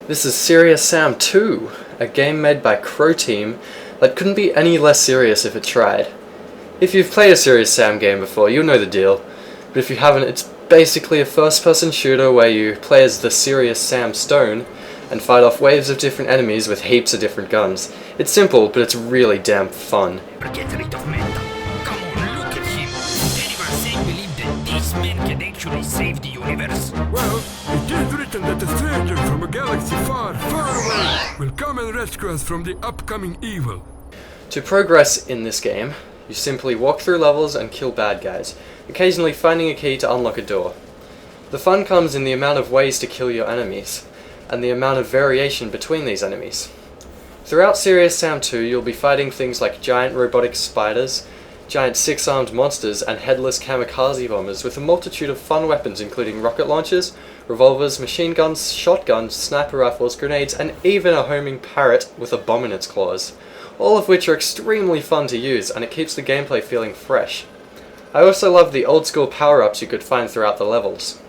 This is Serious Sam 2, a game made by Crow Team that couldn't be any less serious if it tried. If you've played a Serious Sam game before, you'll know the deal, but if you haven't, it's basically a first-person shooter where you play as the Serious Sam Stone and fight off waves of different enemies with heaps of different guns. It's simple, but it's really damn fun. Actually save the universe? Well, it is written that a stranger from a galaxy far, far away will come and rescue us from the upcoming evil. To progress in this game, you simply walk through levels and kill bad guys, occasionally finding a key to unlock a door. The fun comes in the amount of ways to kill your enemies, and the amount of variation between these enemies. Throughout Serious Sam 2, you'll be fighting things like giant robotic spiders, giant six-armed monsters, and headless kamikaze bombers with a multitude of fun weapons including rocket launchers, revolvers, machine guns, shotguns, sniper rifles, grenades, and even a homing parrot with a bomb in its claws, all of which are extremely fun to use, and it keeps the gameplay feeling fresh. I also love the old-school power-ups you could find throughout the levels.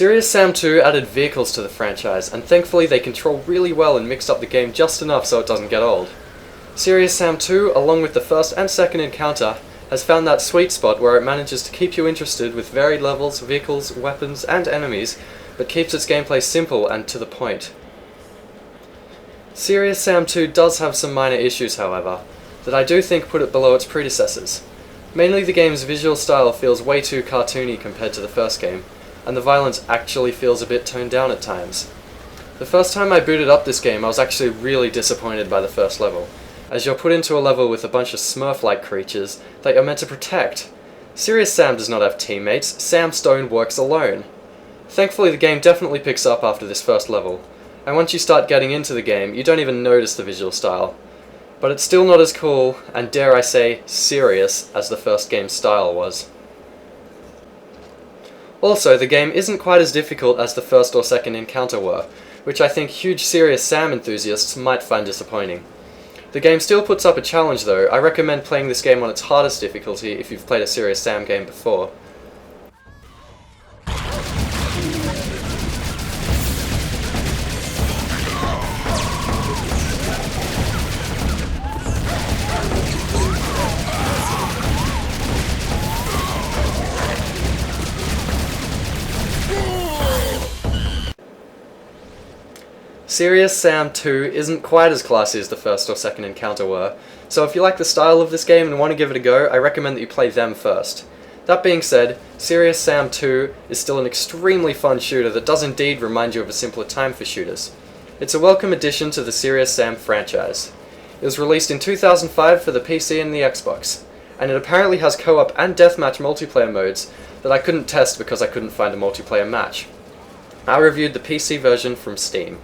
Serious Sam 2 added vehicles to the franchise, and thankfully they control really well and mixed up the game just enough so it doesn't get old. Serious Sam 2, along with the first and second encounter, has found that sweet spot where it manages to keep you interested with varied levels, vehicles, weapons, and enemies, but keeps its gameplay simple and to the point. Serious Sam 2 does have some minor issues, however, that I do think put it below its predecessors. Mainly the game's visual style feels way too cartoony compared to the first game, and the violence actually feels a bit toned down at times. The first time I booted up this game, I was actually really disappointed by the first level, as you're put into a level with a bunch of Smurf-like creatures that you're meant to protect. Serious Sam does not have teammates, Sam Stone works alone. Thankfully the game definitely picks up after this first level, and once you start getting into the game, you don't even notice the visual style. But it's still not as cool, and dare I say, serious, as the first game's style was. Also, the game isn't quite as difficult as the first or second encounter were, which I think huge Serious Sam enthusiasts might find disappointing. The game still puts up a challenge though. I recommend playing this game on its hardest difficulty if you've played a Serious Sam game before. Serious Sam 2 isn't quite as classy as the first or second encounter were, so if you like the style of this game and want to give it a go, I recommend that you play them first. That being said, Serious Sam 2 is still an extremely fun shooter that does indeed remind you of a simpler time for shooters. It's a welcome addition to the Serious Sam franchise. It was released in 2005 for the PC and the Xbox, and it apparently has co-op and deathmatch multiplayer modes that I couldn't test because I couldn't find a multiplayer match. I reviewed the PC version from Steam.